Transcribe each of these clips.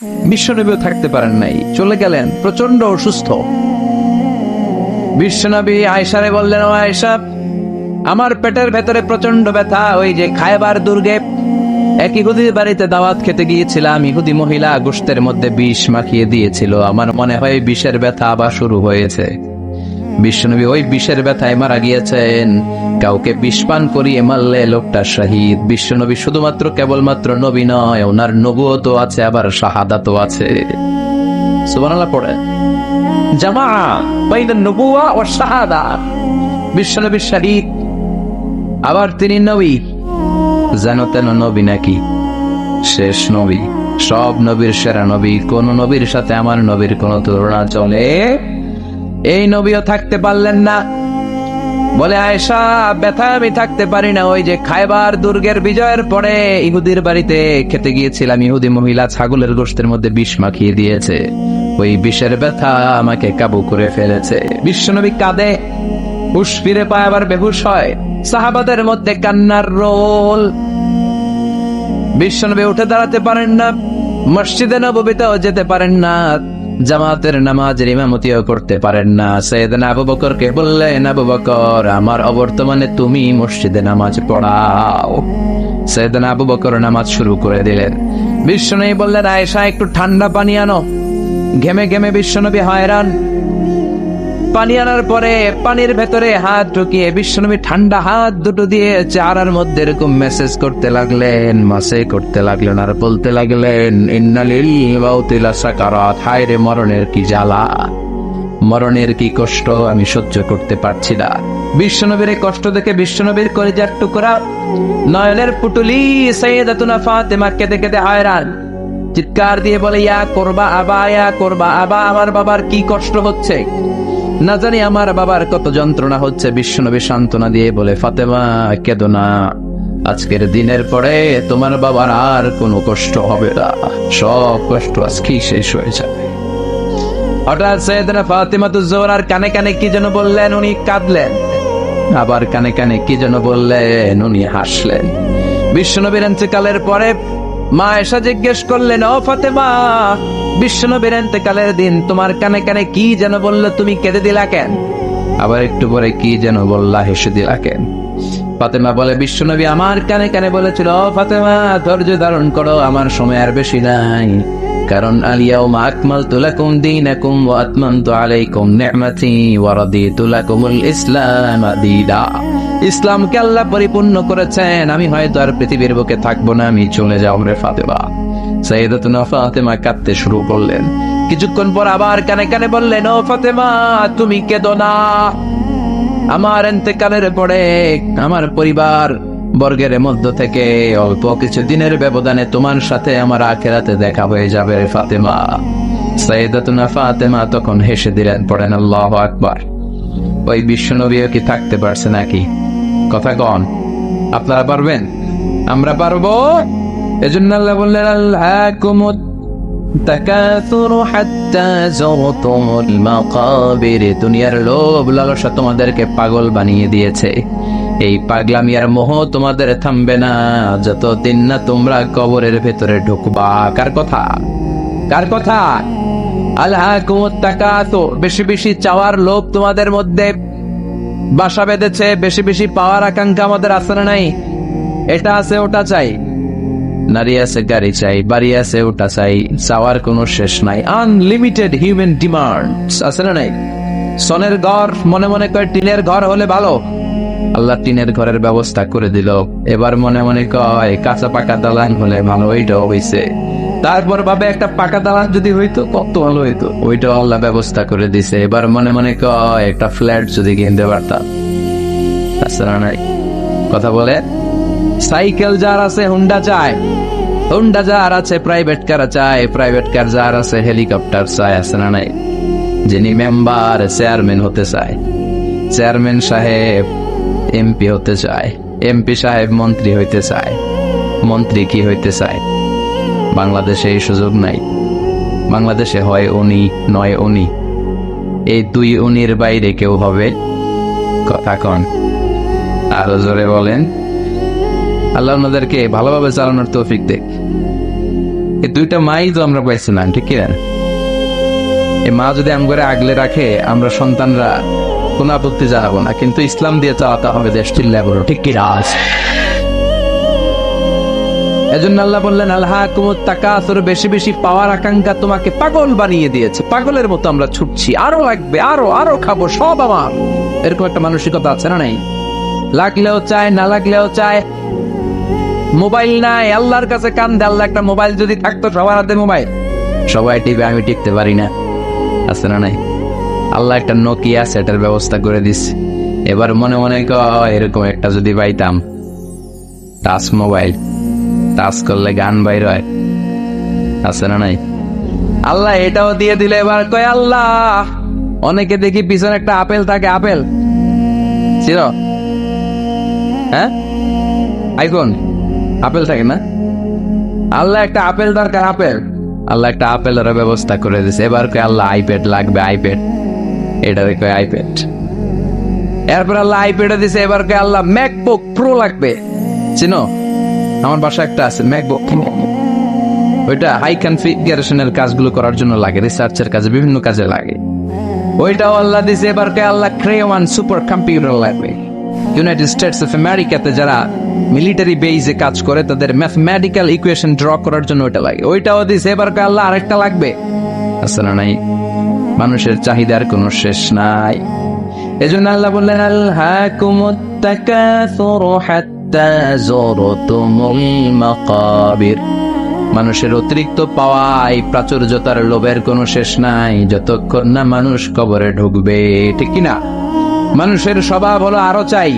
বিশ্বনবীও থাকতে পারেন নাই, চলে গেলেন, প্রচন্ড অসুস্থ। বিশ্বনবী আয়েশারে বললেন, ও আয়েশা, আমার পেটের ভেতরে প্রচন্ড ব্যথা। ওই যে খায়বার দুর্গে এক ইহুদির বাড়িতে দাওয়াত খেতে গিয়েছিলাম, ইহুদি মহিলা গোশতের মধ্যে বিষ মাখিয়ে দিয়েছিল, আমার মনে হয় বিষের ব্যথা আবার শুরু হয়েছে। বিশ্বনবী ওই বিষের ব্যথায় মারা গিয়েছেন। কাউকে বিষ পান করিয়ে মারলে লোকটা শহীদ। বিশ্বনবী শুধুমাত্র কেবলমাত্র নবী নয়, ওনার নবুয়তও আছে, আবার শাহাদাতও আছে। সুবহানাল্লাহ পড়ে। জামা বাইনান নবুওয়া ওয়াস শাহাদা। বিশ্বনবী শহীদ, আবার তিনি নবী। জানো তেন নবী নাকি? শেষ নবী, সব নবীর সেরা নবী। কোন নবীর সাথে আমার নবীর কোন তুলনা চলে? এই নবীও থাকতে পারলেন না। বলে, আয়েশা, ব্যথা আমি থাকতে পারি না। ওই যে খায়বার দুর্গের বিজয়ের পরে ইহুদির বাড়িতে খেতে গিয়েছিলাম, ইহুদি মহিলা ছাগলের গোশতের মধ্যে বিষ মাখিয়ে দিয়েছে, ওই বিষের ব্যথা আমাকে কাবু করে ফেলেছে। বিশ্বনবী কাঁদে, হুঁশ ফিরে পায়, আবার বেহুশ হয়। সাহাবাদের মধ্যে কান্নার রোল। বিশ্বনবী উঠে দাঁড়াতে পারেন না, মসজিদে নববীতেও যেতে পারেন না, জামাতের নামাজের ইমামতিও করতে পারেন না। সাইয়েদনা আবু বকরকে বললেন, আবু বকর, আমার অবর্তমানে তুমি মসজিদে নামাজ পড়াও। সাইয়েদনা আবু বকর নামাজ শুরু করে দিলেন। বিশ্বনবী বললেন, আয়েশা, একটু ঠান্ডা পানি আনো। ঘেমে ঘেমে বিশ্বনবী হয়রান। পানি আনার পরে পানির ভেতরে হাত ঢুকিয়ে বিশ্বনবী ঠান্ডা হাত দুটো দিয়ে চেহারার মধ্যে এরকম মেসেজ করতে লাগলেন, মাসে করতে লাগলেন, আর বলতে লাগলেন, ইন্নালিল মাউতি লাসাকারাত। হায় রে, মরণের কি জ্বালা, মরণের কি কষ্ট, আমি সহ্য করতে পারছি না। বিশ্বনবীর এই কষ্ট দেখে বিশ্বনবীর কলিজার টুকরা, নয়নের পুটুলি সাইয়েদাতুনা ফাতেমা কেঁদে কেঁদে হয়রান। চিৎকার দিয়ে বলে, ইয়া করবা আবা, ইয়া করবা আবা, আমার বাবার কি কষ্ট হচ্ছে, না জানি আমার বাবার কত যন্ত্রণা হচ্ছে। বিশ্বনবী সান্ত্বনা দিয়ে বলে, ফাতেমা, কেঁদো না, আজকের দিনের পরে তোমার বাবার আর কোনো কষ্ট হবে না, সব কষ্ট আজকেই শেষ হয়ে যাবে। হঠাৎ সাইয়েদনা ফাতিমাতুজ জোহরার কানে কানে কি যেন বললেন, উনি কাঁদলেন। আবার কানে কানে কি যেন বললেন, উনি হাসলেন। বিশ্বনবীর ইন্তেকালের পরে মা আয়েশা জিজ্ঞেস করলেন, ও ফাতেমা, বিশ্বনবীর ইন্তেকালের দিন তোমার কানে কানে কি যেন বললো, তুমি কেঁদে দিলা কেন? আবার একটু পরে কি যেন বললা, হেসে দিলা কেন? ফাতেমা বলে, বিশ্বনবী আমার কানে কানে বলেছিল, ও ফাতেমা, ধৈর্য ধারণ করো, আমার সময় আর বেশি নাই। কারণ আলিয়াউমা আকমালতু লাকুম দীনাকুম ওয়া আতমামতু আলাইকুম নি'মাতি ওয়া রাদিতু লাকুমুল ইসলাম দীনা। ইসলামকে আল্লাহ পরিপূর্ণ করেছেন, আমি হয়তো আর পৃথিবীর বুকে থাকবো না, আমি চলে যাও রে ফাতেমা। সাইয়েদাতুনা ফাতেমা কাঁদতে শুরু করলেন। কিছুক্ষণ পর আবার কানে কানে বললেন, ও ফাতেমা, তুমি কেঁদো না, আমার ইন্তেকালের পরে আমার পরিবার বর্গের মধ্য থেকে অল্প কিছু দিনের ব্যবধানে তোমার সাথে আমার আখিরাতে দেখা হয়ে যাবে রে ফাতেমা। সাইয়েদাতুনা ফাতেমা তখন হেসে দিলেন, পড়েন আল্লাহু আকবার। ওই বিশ্বনবীও কি থাকতে পারছে নাকি? কথা কন, আপনারা পারবেন? আমরা পারবো? এজন্য আল্লাহ বললেন, আল্লাহকুমুত তাকাসুরু হাত্তা যুরতুমুল মাকাবির। দুনিয়ার লোভ লালসা তোমাদেরকে পাগল বানিয়ে দিয়েছে। এই পাগলামি আর মোহ তোমাদের থামবে না যতদিন না তোমরা কবরের ভেতরে ঢুকবা। কার কথা? কার কথা? আল্লাহকুমুত তাকাসুর, বেশি বেশি চাওয়ার লোভ তোমাদের মধ্যে বাসা বেঁধেছে। বেশি বেশি পাওয়ার আকাঙ্ক্ষা আমাদের আছে না নাই? এটা আছে, ওটা চাই, নারী আছে, গাড়ি চাই, বাড়ি আছে, ওটা চাই, চাওয়ার কোনো শেষ নাই। আনলিমিটেড হিউম্যান ডিমান্ডস আছে না নাই? সনের ঘর মনে মনে কয় টিনের ঘর হলে ভালো, আল্লাহ টিনের ঘরের ব্যবস্থা করে দিল। এবার মনে মনে কয় কাঁচা পাকা দালান হলে ভালো, ওইটাও হইছে। তারপর ভাবে একটা পাকা দালান যদি হইতো কত ভালো হইতো, ওইটাও আল্লাহ ব্যবস্থা করে দিছে। এবার মনে মনে কয় একটা ফ্ল্যাট যদি কিনতে পারতাম, আছে না নাই? কথা বলে। সাইকেল যার আছে হুন্ডা চায়, হুন্ডা যার আছে প্রাইভেট কার চায়, প্রাইভেট কার যার আছে হেলিকপ্টার চায়, আছে না নাই? যিনি মেম্বার চেয়ারম্যান হতে চায়, চেয়ারম্যান সাহেব এমপি হতে চায়, এমপি সাহেব মন্ত্রী হইতে চায়, মন্ত্রী কি হইতে চায়? বাংলাদেশে এই সুযোগ নাই। বাংলাদেশে হয় উনি নয় উনি, এই দুই উনির বাইরে কেউ হবে? কথা কন, আরো জোরে বলেন। আল্লাহ ওনাদেরকে ভালোভাবে চালানোর তৌফিক দেখ। এই দুইটা মাই তো আমরা পাইছিলাম, ঠিক কিনা? এই মা যদি আম করে আগলে রাখে, আমরা সন্তানরা কোন আপত্তি জানাবো না, কিন্তু ইসলাম দিয়ে চালাতে হবে দেশ, চিল্লায় বলো ঠিক কিনা? এজন্য আল্লাহ বললেন আলহাকুমুত তাকাসুর, বেশি বেশি পাওয়ার আকাঙ্ক্ষা তোমাকে পাগল বানিয়ে দিয়েছে। পাগলের মতো আমরা ছুটছি, আরো লাগবে, আরো আরো খাবো, সব আমার, এরকম একটা মানসিকতা আছে না নাই? লাগলেও চায়, না লাগলেও চায়। মোবাইল নাই, আল্লাহর কাছে কান্দে, আল্লাহ একটা মোবাইল যদি থাকতো, সবার হাতে মোবাইল, সবাই টিপে, আমি টিপতে পারি না, আছে না নাই? আল্লাহ একটা নোকিয়া সেটের ব্যবস্থা করে দিচ্ছে। এবার মনে মনে এরকম একটা যদি পাইতাম, টাচ মোবাইল, টাচ করলে গান বাইর হয়, আছে না নাই? আল্লাহ এটাও দিয়ে দিলে এবার কয় আল্লাহ, অনেকে দেখি পিছনে একটা আপেল থাকে, আপেল ছিল, হ্যাঁ আইফোন, আপেল থাকে না? আল্লাহ একটা আপেল দরকার, আপেল, আল্লাহ একটা আপেলের ব্যবস্থা করে দিছে। এবার কয় আল্লাহ আইপ্যাড লাগবে, আইপ্যাড, এটা কয় আইপ্যাড। এরপর আল্লাহ আইপ্যাডে দিছে, এবার কয় আল্লাহ ম্যাকবুক প্রো লাগবে। চিনো? আমার বাসায় একটা আছে ম্যাকবুক, ওইটা হাই কনফিগারেশনের কাজগুলো করার জন্য লাগে, রিসার্চের কাজে, বিভিন্ন কাজে লাগে। ওইটাও আল্লাহ দিছে। এবার কয় আল্লাহ ক্রেওয়ান সুপার কম্পিউটার লাগবে। ইউনাইটেড স্টেটস অফ আমেরিকাতে যারা মিলিটারি বেইজে কাজ করে, তাদের ম্যাথমেটিক্যাল ইকুয়েশন ড্র করার জন্য ওইটা লাগে, ওইটাও দিছে। এবার কয় আল্লাহ আরেকটা লাগবে, আছে না নাই? মানুষের চাহিদার কোনো শেষ নাই। এজন্য আল্লাহ বললেন আলহাকুমুত তাকাসুরু হাত্তা যুরতুমুল মাকাবির। মানুষের অতিরিক্ত পাওয়ায় প্রাচুর্যতার লোভের কোনো শেষ নাই, যতক্ষণ না মানুষ কবরে ঢুকবে, ঠিক কিনা? মানুষের স্বভাব হলো আরো চাই,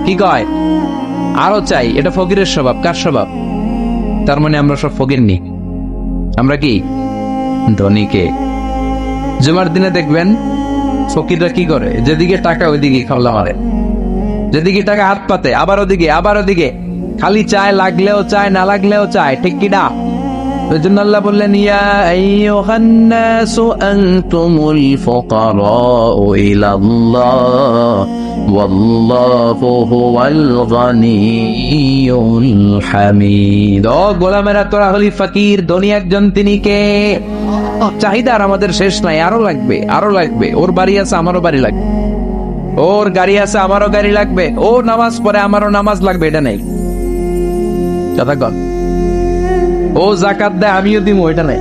কি কয়? আরো চাই। এটা ফকিরের স্বভাব। কার স্বভাব? তার মানে আমরা সব ফকির নি, আমরা কি ধনীকে? জুমার দিনে দেখবেন ফকিররা কি করে, যেদিকে টাকা ওইদিকে খাওয়া মারে, যেদিকে টাকা হাত পাতে, আবার ওদিকে, আবার ওদিকে, খালি চায়, লাগলেও চায়, না লাগলেও চায়, ঠিক কিনা? ওইজন্য আল্লাহ বললেন ইয়া আইয়ুহান নাসু আনতুমুল ফুকারাউ ইলাল্লাহ ওয়াল্লাহু হুয়াল গানিয়ুল হামিদ। ও গোলামেরা, তোরা হলি ফকির, ধনী একজন তিনি কে? চাহিদার আমাদের শেষ নাই, আরো লাগবে, আরো লাগবে। ওর বাড়ি আছে, আমারও বাড়ি লাগবে, ওর গাড়ি আছে, আমারও গাড়ি লাগবে, ও নামাজ পড়ে, আমারও নামাজ লাগবে, এটা নেই কথা কন। ও জাকাত দেয়, আমিও দিব, এটা নেই।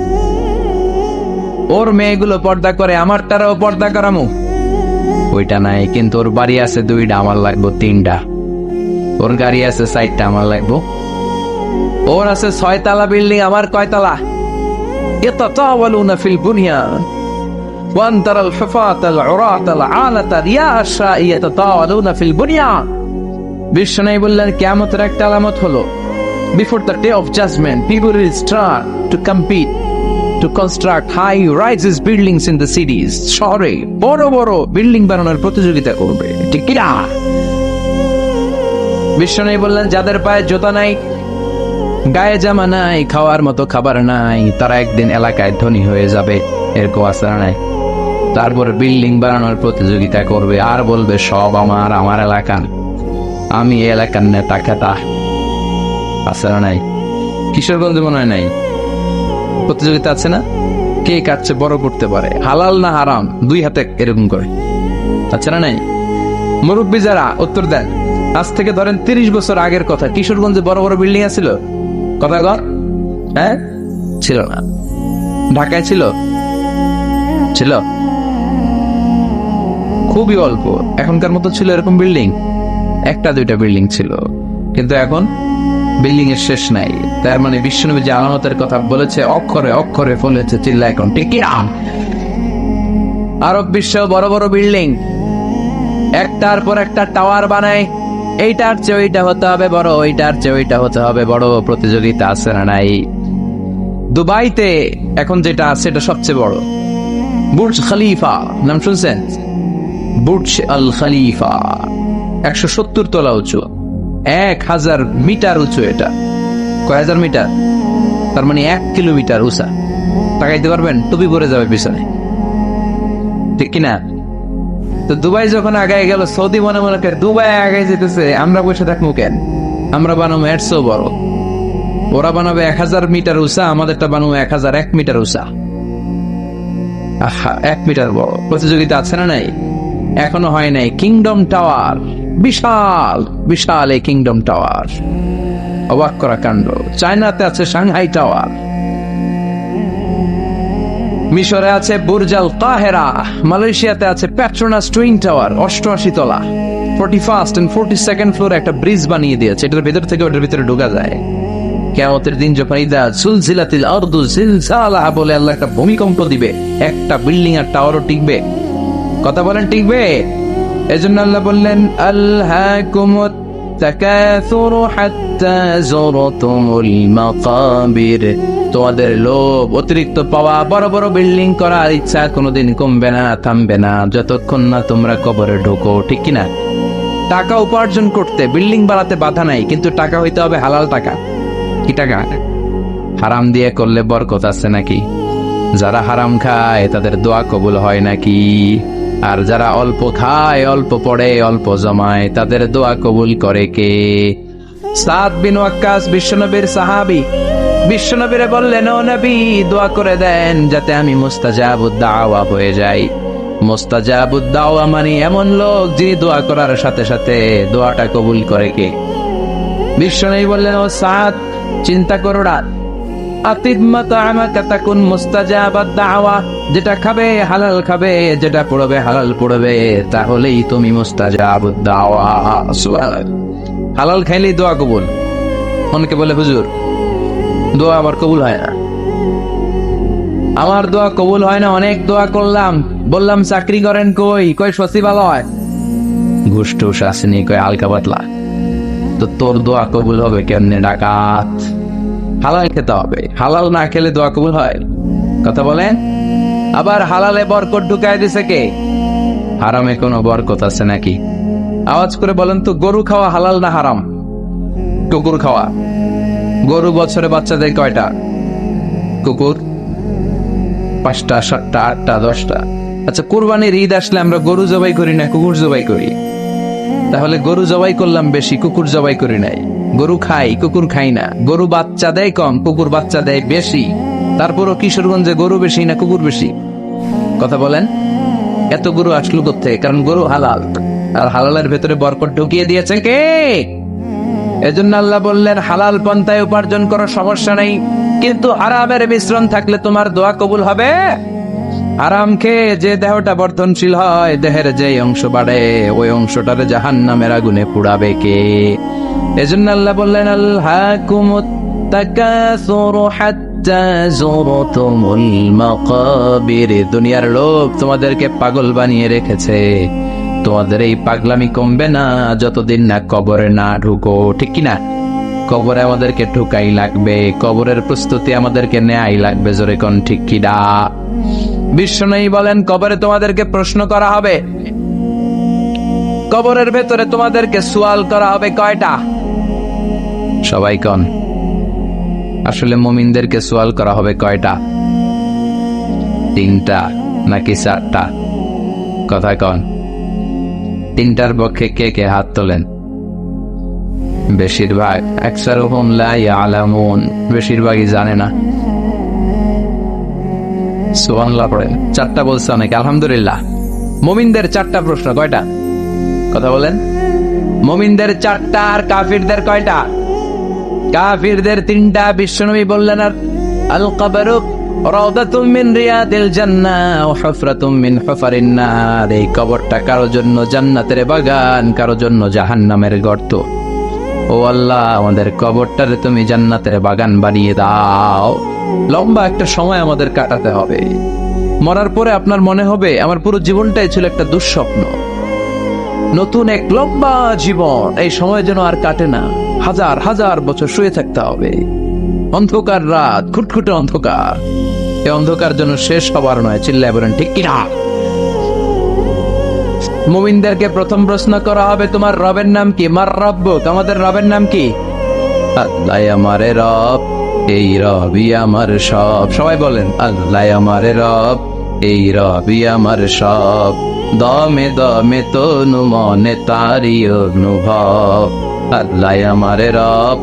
ওর মেয়েগুলো পর্দা করে, আমার তারাও পর্দা করামু, ওইটা নাই। কিন্তু ওর বাড়ি আছে 2টা, আমার লাগবো 3টা। ওর গাড়ি আছে 4টা, আমার লাগবো। ওর আছে 6 তলা বিল্ডিং, আমার কয়তলা? ইয়াতাতাওয়ালুনা feel বুনিয়ান one তারাল হুফাতাল উরাতাল আলাতা Riyasha ইয়াতাতাওয়ালুনা feel বুনিয়ান। Vishnu বললেন কিয়ামতের একটা আলামত হলো, before the day of judgment, people will start to compete to construct high rises buildings in the cities. শহরে বড় বড় বিল্ডিং বানানোর প্রতিযোগিতা করবে, ঠিক কি না? বিষ্ণু বললেন যাদের পায়ে জুতা নাই, গায়ে জামা নাই, খাওয়ার মতো খাবার নাই, তারা একদিন এলাকায় ধনী হয়ে যাবে, এরকম আশা নাই। তারপরে বিল্ডিং বানানোর প্রতিযোগিতা করবে, আর বলবে সব আমার, আমার এলাকার, আমি এলাকার নেতা খেতা, আছে না নাই? কিশোরগঞ্জে মনে হয় নাই, প্রতিযোগিতা আছে না? কে কাটছে বড় করতে পারে, হালাল না হারাম, 2 হাতে এরকম করে, আছে না নাই? মুরব্বী যারা উত্তর দেন, আজ থেকে ধরেন 30 বছর আগের কথা, কিশোরগঞ্জে বড় বড় বিল্ডিং আছিল? কথা কর, হ্যাঁ ছিল না? ঢাকায় ছিল? ছিল খুবই অল্প। এখনকার মতো ছিল এরকম বিল্ডিং? 1-2টা বিল্ডিং ছিল, কিন্তু এখন বিল্ডিং এর শেষ নাই। তার মানে বিশ্বনবী যে আলামতের কথা বলেছে, অক্ষরে অক্ষরে ফলেছে, চিল্লা এখন ঠিক কি না? আরব বিশ্ব বড় বড় বিল্ডিং, একটার পর একটা টাওয়ার বানায়, এইটার চেয়ে ওইটা হতে হবে বড়, ওইটার চেয়ে ওইটা হতে হবে বড়, প্রতিযোগিতা আছে না নাই? দুবাইতে এখন যেটা আছে এটা সবচেয়ে বড়, বুর্জ খলিফা, নাম শুনছেন? বুর্জ আল খলিফা 170 তলা উঁচু, 1000 মিটার উঁচু। এটা কয় হাজার মিটার? তার মানে 1 কিলোমিটার উঁচা। তাকাইতে পারবেন? টুপি পরে যাবে পিছনে, ঠিক কিনা? তো দুবাই যখন আগায় গেল, সৌদি মনে মনে করে দুবাই আগায় যেতেছে, আমরা বসে থাকবো কেন? আমরা বানাবো এর চেয়েও বড়, ওরা বানাবে 1000 মিটার উঁচা, আমাদেরটা বানাবো 1001 মিটার উঁচা। আহা, 1 মিটার বড়। প্রতিযোগিতা আছে না নাই? এখনো হয় নাই। কিংডম টাওয়ার, বিশাল বিশাল এই কিংডম টাওয়ার, অবাক করা কাণ্ড। চায়নাতে আছে সাংহাই টাওয়ার, মিশরে আছে বুর্জ আল কাহেরা, মালয়েশিয়াতে আছে পেট্রোনাস টুইন টাওয়ার 88 তলা, 41st and 42nd ফ্লোরে একটা ব্রিজ বানিয়ে দিয়েছে, এটার ভিতর থেকে ওটার ভিতরে ঢোকা যায়। কিয়ামতের দিন যখন ইদা সুলজিলাতিল আরদু জিলজালাহা বলে আল্লাহ একটা ভূমিকম্প দিবে, একটা বিল্ডিং আর টাওয়ারও টিকবে? কথা বলেন, টিকবে? এজন্য আল্লাহ বললেন আলহাকুমুত তাকাসুরু হাত্তা যুরতুমুল মাকাবির, তোমাদের লোভ, অতিরিক্ত পাওয়া, বড় বড় বিল্ডিং করার ইচ্ছা কোনোদিন কমবে না, থামবে না যতক্ষণ না তোমরা কবরে ঢোকো। ঠিক কিনা? টাকা উপার্জন করতে বিল্ডিং বানাতে বাধা নাই, কিন্তু টাকা হইতে হবে হালাল টাকা। কি টাকা? হারাম দিয়ে করলে বরকত আছে নাকি? যারা হারাম খায় তাদের দোয়া কবুল হয় নাকি? আর যারা অল্প খায়, অল্প পড়ে, অল্প জমায়, তাদের দোয়া কবুল করে কে? সাদ বিন ওয়াক্কাস বিশ্বনবীর সাহাবী, বিশ্বনবীরে বললেন ও নবী দোয়া করে দেন যাতে আমি মুস্তাজাবুদ দাওয়া হয়ে যাই। মুস্তাজাবুদ দাওয়া মানে এমন লোক যিনি দোয়া করার সাথে সাথে দোয়াটা কবুল করে কে? বিশ্বনবী বললেন ও সাদ, চিন্তা করো না, আতিদ মাতা'আমাকা তাকুন মুস্তাজাবাদ দাওয়া, যেটা খাবে হালাল খাবে, যেটা পড়বে হালাল পড়বে, তাহলেই তুমি মুস্তাজাবুদ দাওয়া। সুবহানাল্লাহ। হালাল খাইলেই দোয়া কবুল। অনেকে বলে হুজুর দোয়া আমার কবুল হয় না, আমার দোয়া কবুল হয় না, অনেক দোয়া করলাম, বললাম চাকরি করেন, কই সচিবালয়, ঘুষ টুস আসেনি, কই হালকা পাতলা, তো তোর দোয়া কবুল হবে কেমনে? ডাকাত। হালাল খেতে হবে, হালাল না খেলে দোয়া কবুল হয়? কথা বলেন। আবার হালালে বরকত ঢুকায় দিছে কে? হারামে কোনো বরকত আছে নাকি? আওয়াজ করে বলেন তো, গরু খাওয়া হালাল না হারাম? কুকুর খাওয়া। গরু বছরে বাচ্চা দেয় কয়টা? কুকুর 5টা, 7টা, 8টা, 10টা। আচ্ছা, কুরবানির ঈদ আসলে আমরা গরু জবাই করি না কুকুর জবাই করি? তাহলে গরু জবাই করলাম বেশি, কুকুর জবাই করি নাই। গরু খাই, কুকুর খাই না। গরু বাচ্চা দেয় কম, কুকুর বাচ্চা দেয় বেশি। তারপরও কিশোরগঞ্জে গরু বেশি না কুকুর বেশি? কথা বলেন। এত গরু আসলো কোথেকে? কারণ গরু হালাল, আর হালালের ভেতরে বরকত ঢুকিয়ে দিয়েছে কে? এজন্য আল্লাহ বললেন হালাল পন্থায় উপার্জন করার সমস্যা নেই, কিন্তু হারামের মিশ্রণ থাকলে তোমার দোয়া কবুল হবে? হারাম খেয়ে যে দেহটা বর্ধনশীল হয়, দেহের যে অংশ বাড়ে, ওই অংশটারে জাহান্নামের আগুনে পুড়াবে কে? এজন্য আল্লাহ বললেন আলহাকুমুত তাকাসুরু হাত্তা যুরতুমুল মাকাবির, দুনিয়ার লোভ তোমাদেরকে পাগল বানিয়ে রেখেছে। তোমাদের এই পাগলামি কমবে না যতদিন না কবরে না ঢুকো। ঠিক কিনা? কবরে আমাদেরকে ঢুকাই লাগবে, কবরের প্রস্তুতি আমাদেরকে নেয়াই লাগবে। জোরে কোন ঠিক কিনা? বিশ্বনবী বলেন কবরে তোমাদেরকে প্রশ্ন করা হবে, কবরের ভেতরে তোমাদেরকে সুয়াল করা হবে কয়টা? সবাই কোন? আসলে মুমিনদেরকে সুয়াল করা হবে কয়টা? 3টা নাকি 4টা? কথা কোন? 3টার পক্ষে কে কে হাত তোলেন? বেশিরভাগ। আকসারুহুম লা ইয়ালামুন, বেশিরভাগই জানে না। সুবহানাল্লাহ পড়েন। 4টা বলছে অনেকে, আলহামদুলিল্লাহ। মুমিনদের 4টা প্রশ্ন, কয়টা? কথা বলেন। মুমিনদের 4টা, আর কাফিরদের কয়টা? কাফিরদের 3টা। বিশ্বনবী বললেন আর আল কবরু রাউদাতুম মিন রিয়াদিল জান্নাহ ওয়া হুফরাতুম মিন হুফারিন নার, এই কবরটা কারো জন্য জান্নাতের বাগান, কারো জন্য জাহান্নামের গর্ত। ও আল্লাহ, আমাদের কবরটারে তুমি জান্নাতের বাগান বানিয়ে দাও। লম্বা একটা সময় আমাদের কাটাতে হবে। মরার পরে আপনার মনে হবে আমার পুরো জীবনটাই ছিল একটা দুঃস্বপ্ন। নতুন এক লম্বা জীবন, এই সময় যেন আর কাটে না। হাজার হাজার বছর শুয়ে থাকতে হবে। অন্ধকার রাত, খুটখুটে অন্ধকার। এই অন্ধকার যেন শেষ হবার নয়। চিল্লায় বলেন ঠিক কিনা? মুমিনদেরকে প্রথম প্রশ্ন করা হবে তোমার রবের নাম কি? মার রব্বুক, আমাদের রবের নাম কি? আল্লাহ আমারে রব, এই রবই আমার সব। সবাই বলেন আল্লাহ আমারে রব, এই রবই আমার সব। দমে দমে তনু মনে তারি অনুভব। আল্লাহ আমারে রব,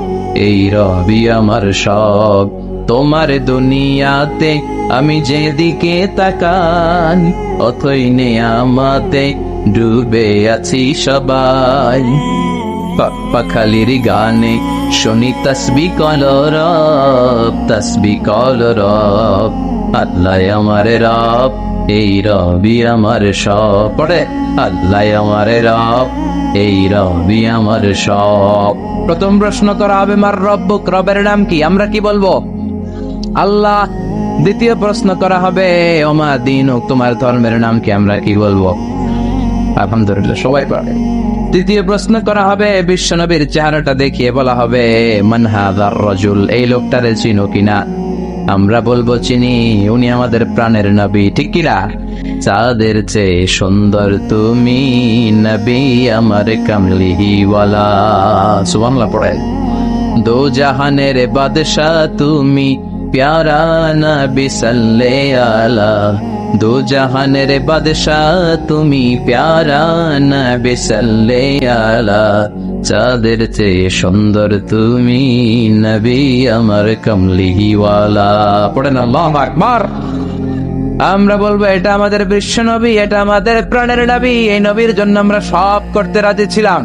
এই রবি আমার সব। তোমার দুনিয়াতে আমি যেদিকে তাকাই, অথই নেয়ামতে ডুবে আছি সবাই। পাখালির গানে শুনি তসবি কল রব, তসবি কল রব। আল্লাহ আমার রব, এই রবি আমার সব। পড়ে আল্লাহ আমার রব, এই রবি আমার সব। প্রথম প্রশ্ন করা হবে মার রব্বুক, রবের নাম কি? আমরা কি বলবো? আল্লাহ। দ্বিতীয় প্রশ্ন করা হবে ওমা দীনুক, তোমার ধর্মের নাম কি? আমরা কি বলবো? আলহামদুলিল্লাহ, সবাই পারে। তৃতীয় প্রশ্ন করা হবে বিশ্বনবীর চেহারাটা দেখিয়ে বলা হবে মান হাযার রাজুল, এই লোকটারে চিনো কিনা? আমরা বলবো চিনি, উনি আমাদের প্রাণের নবী, ঠিক কিনা? চাঁদের চেয়ে সুন্দর তুমি নবী আমার কামলিহি ওয়ালা। সুবহানাল্লাহ পড়ে। দো জাহানের বাদশা তুমি প্যারা নবী সাল্লে আলা। দো জাহানের বাদশা তুমি প্যারা নবী সাল্লে আলা। চাঁদের চেয়ে সুন্দর তুমি নবী আমার কামলিহি ওয়ালা। পড়েন আল্লাহু আকবার। আমরা বলবো এটা আমাদের বিশ্ব নবী, এটা আমাদের প্রাণের নবী। এই নবীর জন্য আমরা সব করতে রাজি ছিলাম।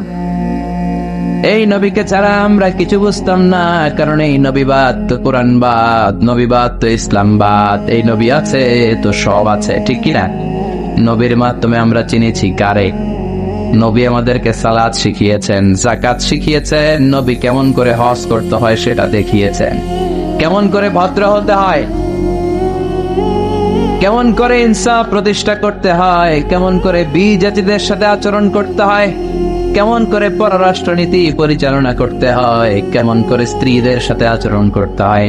এই নবীকে ছাড়া আমরা কিছু বুঝতাম না, কারণ এই নবীবাদ তো কোরআনবাদ, নবীবাদ তো ইসলামবাদ। এই নবী আছে তো সব আছে, ঠিক কিনা? নবীর মাধ্যমে আমরা চিনেছি কারে? নবী আমাদেরকে সালাত শিখিয়েছেন, যাকাত শিখিয়েছেন, নবী কেমন করে হজ করতে হয় সেটা দেখিয়েছেন, কেমন করে ভদ্র হতে হয়, কেমন করে ইনসাফ প্রতিষ্ঠা করতে হয়, কেমন করে বিজাতিদের সাথে আচরণ করতে হয়, কেমন করে পররাষ্ট্রনীতি পরিচালনা করতে হয়, কেমন করে স্ত্রীদের সাথে আচরণ করতে হয়,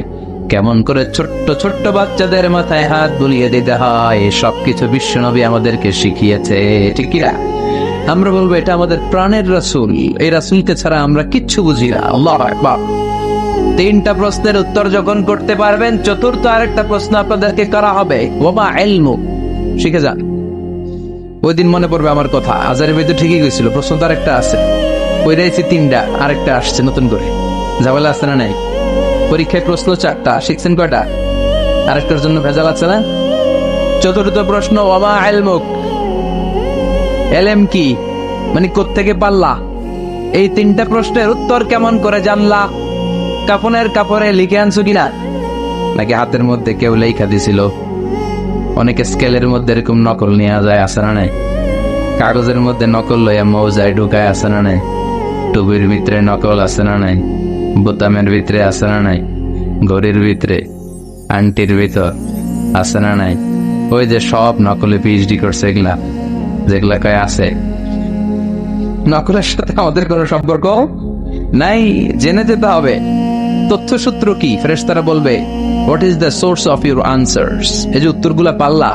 কেমন করে ছোট্ট ছোট্ট বাচ্চাদের মাথায় হাত বুলিয়ে দিতে হয়, সবকিছু বিশ্বনবী আমাদেরকে শিখিয়েছে, ঠিক কিনা? আমরা বলবো এটা আমাদের প্রাণের রাসূল। এই রাসূলকে ছাড়া আমরা কিচ্ছু বুঝি না। আল্লাহু আকবার। তিনটা প্রশ্নের উত্তর যখন করতে পারবেন, চতুর্থ আরেকটা প্রশ্ন আপনাদেরকে করা হবে, ওমা ইলমু, শিখে যান। ওই দিন মনে পড়বে আমার কথা, আজারের ভিতরে ঠিকই গেছিল, প্রশ্ন তো আরেকটা আছে। ওই রয়েছে তিনটা, আরেকটা আসছে নতুন করে। ঝামেলা আছে না নাই? পরীক্ষায় প্রশ্ন 4টা, শিখছেন কয়টা? আরেকটার জন্য ভেজাল আছে না? চতুর্থ প্রশ্ন ওমা ইলমুক, এলেম কি, মানে কোত্থেকে পারলা? এই তিনটা প্রশ্নের উত্তর কেমন করে জানলা? কাফনের কাপড়ে লিখে আনছো কিনা, নাকি হাতের মধ্যে কেউ লেখা দিছিল? অনেকে স্কেলের মধ্যে এরকম নকল নিয়ে যায়, আছে না নাই? কাগজের মধ্যে নকল লইয়া মৌজায় ঢুকায়, আছে না নাই? টুবির ভিতরে নকল, আছে না নাই? বোতামের ভিতরে, আছে না নাই? ঘড়ির ভিতরে, আন্টির ভিতর, আছে না নাই? ওই যে সব নকলে পিএইচডি করছে, এগুলা যেগুলা কয় আছে। নকলের সাথে আমাদের কোনো সম্পর্ক নাই, জেনে যেতে হবে তথ্যসূত্র কি। ফেরেশতারা বলবে what is the source of your answers, এই যে উত্তরগুলা পাল্লা,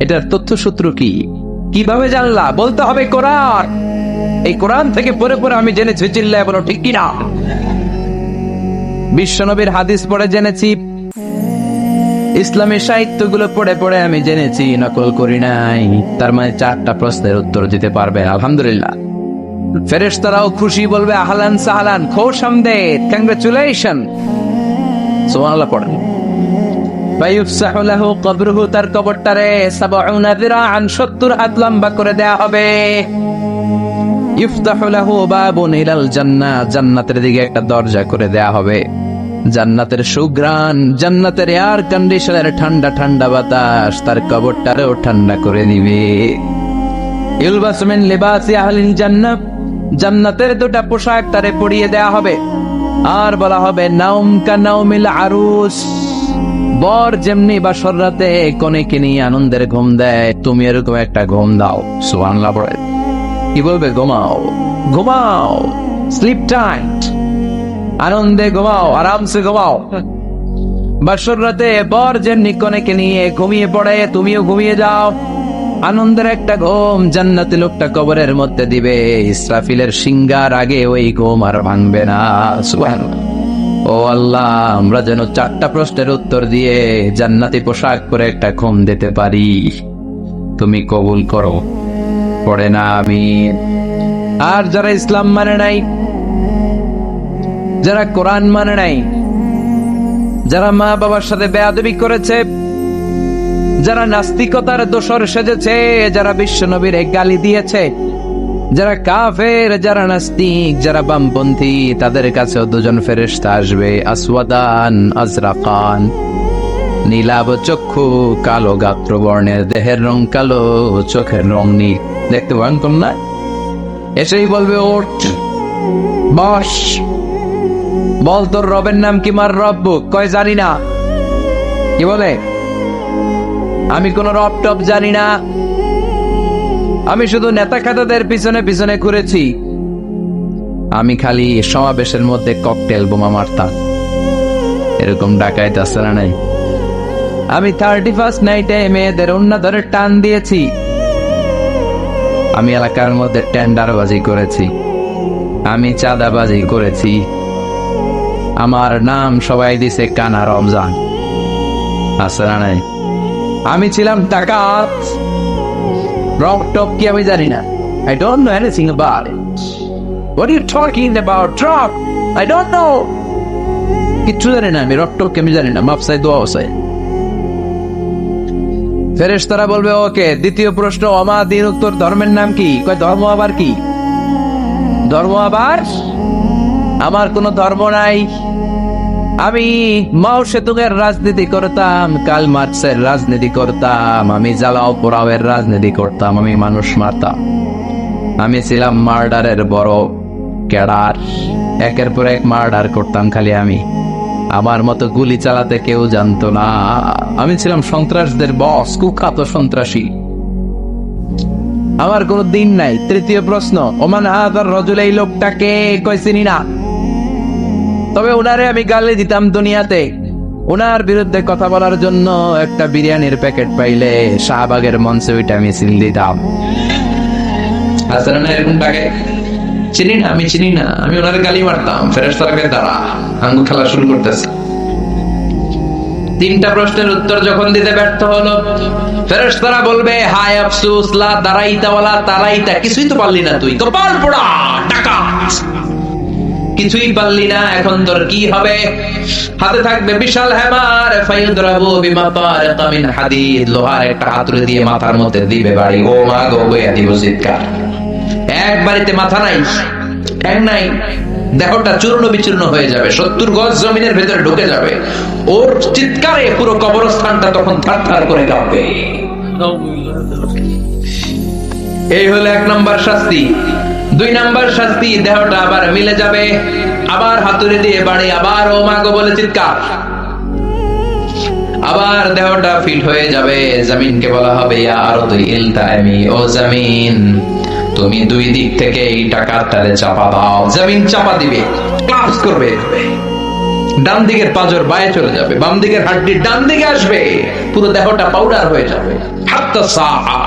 এটার তথ্যসূত্র কি, কিভাবে জানলা? বলতে হবে কোরআন। এই কোরআন থেকে পড়ে পড়ে আমি জেনেছি, চিল্লায় বলো ঠিক কিনা? বিশ্বনবীর হাদিস পড়ে জেনেছি, ইসলামের সাহিত্যগুলো পড়ে পড়ে আমি জেনেছি, নকল করি নাই। তার মানে 4টা প্রশ্নের উত্তর দিতে পারবেন, আলহামদুলিল্লাহ। ফেরেশতারাও খুশি, বলবে আহলান সাহলান, খোশ আমদেদ, কংগ্রাচুলেশন। সুবহানাল্লাহ পড়েন। ফায়ুফসাহু লাহু কবরুহু, তার কবরটারে ৭০ যিরাআন ৭০ হাত লম্বা করে দেয়া হবে। ইফতাহু লাহু বাবুন ইলাল জান্নাহ, জান্নাতের দিকে একটা দরজা করে দেয়া হবে। জান্নাতের সুঘ্রাণ, জান্নাতের এয়ার কন্ডিশনের ঠান্ডা ঠান্ডা বাতাস তার কবরটারেও ঠান্ডা করে দিবে। ইলবাসু মিন লিবাসি আহলিল জান্নাহ, জান্নাতের 2টা পোশাক তারে পরিয়ে দেয়া হবে। আর বলা হবে নাউম কা নাউমিল আরুস, বর যেমনি বাসর রাতে কনেকে নিয়ে আনন্দের ঘুম দেয়, তুমি এরকম একটা ঘুম দাও। সুবহানাল্লাহ পড়ে। কি বলবে? ঘুমাও, ঘুমাও, স্লিপ টাইট, আনন্দে ঘুমাও, আরামসে ঘুমাও। বাসর রাতে বর যেমনি কনেকে নিয়ে ঘুমিয়ে পড়ে, তুমিও ঘুমিয়ে যাও। আনন্দের একটা ঘুম জান্নাতি লোকটা কবরের মধ্যে দিবে। ইসরাফিলের সিংহার আগে ওই ঘুম আর ভাঙবে না। সুবহানাল্লাহ। ও আল্লাহ, আমরা যেন 4টা প্রশ্নের উত্তর দিয়ে জান্নাতি পোশাক পরে একটা ঘুম দিতে পারি, তুমি কবুল করো। পড়ে না আমিন। আর যারা ইসলাম মানে নাই, যারা কোরআন মানে নাই, যারা মা বাবার সাথে বেয়াদবি করেছে, যারা নাস্তিকতার দোসর সেজেছে, যারা বিশ্ব নবীর গালি দিয়েছে, যারা কাফের, যারা নাস্তিক, যারা বামপন্থী, তাদের কাছেও দুজন ফেরেশতা আসবে। আসওয়াদান আজরাকান, নীলাভ চক্ষু, কালো গাত্র বর্ণের, দেহের রং কালো, চোখের রং নীল। দেখতে ভয়ঙ্কর না? এসেই বলবে, ওঠ, বস, বল তোর রবের নাম কি? মার রব্বুক। কয় জানি না। কি বলে? আমি কোন রব টপ জানি না, আমি শুধু নেতা খাতাদের পিছনে পিছনে ঘুরেছি, আমি খালি সমাবেশের মধ্যে ককটেল বোমা মারতাম। এরকম ডাকাইত আছে না নাই? আমি 31st নাইটে মেয়েদের ওন্না ধরে টান দিয়েছি, আমি এলাকার মধ্যে টেন্ডারবাজি করেছি, আমি চাঁদাবাজি করেছি, আমার নাম সবাই দিছে কানা রমজান। আছে না নাই? আমি ছিলাম ডাকাত। রক টপ কি আমি জানি না? I don't know anything about it. What are you talking about? Drop! I don't know. কিচ্ছু জানি না আমি, রক টপ কি আমি জানি না। মাপসাই দোয়া ওসাই। ফেরেশতারা বলবে, ওকে, দ্বিতীয় প্রশ্ন, ওমা দীনুক, তোর ধর্মের নাম কি? কয় ধর্ম আবার কি? ধর্ম আবার? আমার কোনো ধর্ম নাই। আমি মাও সেতুকের রাজনীতি করতাম, কার্ল মার্কসের রাজনীতি করতাম, আমি জ্বালাও পোড়াওয়ের রাজনীতি করতাম, আমি মানুষ মারতাম, আমি ছিলাম মার্ডারের বড় ক্যাডার, একের পর এক মার্ডার করতাম খালি আমি। আমার মতো গুলি চালাতে কেউ জানতো না। আমি ছিলাম সন্ত্রাসদের বস, কুখ্যাত সন্ত্রাসী। আমার কোনো দিন নাই। তৃতীয় প্রশ্ন, ওমান হাদার রজুল, এই লোকটাকে? কই চিনি না, তবে ওনারে আমি গালি দিতাম দুনিয়াতে। ওনার বিরুদ্ধে কথা বলার জন্য একটা বিরিয়ানির প্যাকেট পাইলে শাহবাগের মঞ্চে ওইটা মিছিল দিতাম। এরকমটাকে চিনি না, আমি চিনি না, আমি ওনার গালি মারতাম। ফেরেশতারা দাঁড়া, আঙ্গুল খেলা শুরু করতেছে। তিনটা প্রশ্নের উত্তর যখন দিতে ব্যর্থ হলো, ফেরেশতারা বলবে, হায় আফসোস, লা দারাইতা ওয়ালা তারাইতা, কিছুই তো পারলি না তুই, কপাল পোড়া ডাকাত, কিছুই পারলি না, এখন তোর কি হবে? হাতে থাকবে বিশাল হ্যামার, ফায়ুদরাবু বিমাতারিকা মিন হাদিদ, লোহার একটা হাতুড়ি দিয়ে মাথার মধ্যে দিবে বাড়ি। ও মা গো, বইয়া দিব চিৎকার। এক বাড়িতে মাথা নাই, ঠ্যাং নাই, দেহটা চূর্ণ বিচূর্ণ হয়ে যাবে, 70 গজ জমিনের ভেতরে ঢুকে যাবে। ওর চিৎকারে পুরো কবরস্থানটা তখন থারথার করে কাঁপবে। এই হলো 1 নম্বর শাস্তি। 2 নম্বর শাস্তি, দেহটা আবার মিলে যাবে, আবার হাতুড়ি দিয়ে বাড়ি, আবার ও মা গো বলে চিৎকার, আবার দেহটা ফিট হয়ে যাবে। জমিনকে বলা হবে, ইয়া আরদু ইলতাইমি, ও জমিন তুমি 2 দিক থেকে এই টাকাটারে চাপা দাও। জমিন চাপা দিবে, ক্লাস করবে, ডান দিকের পাঁজর বায়ে চলে যাবে, বাম দিকের হাড্ডি ডান দিকে আসবে, পুরো দেহটা পাউডার হয়ে যাবে। হাত্তা সাআ,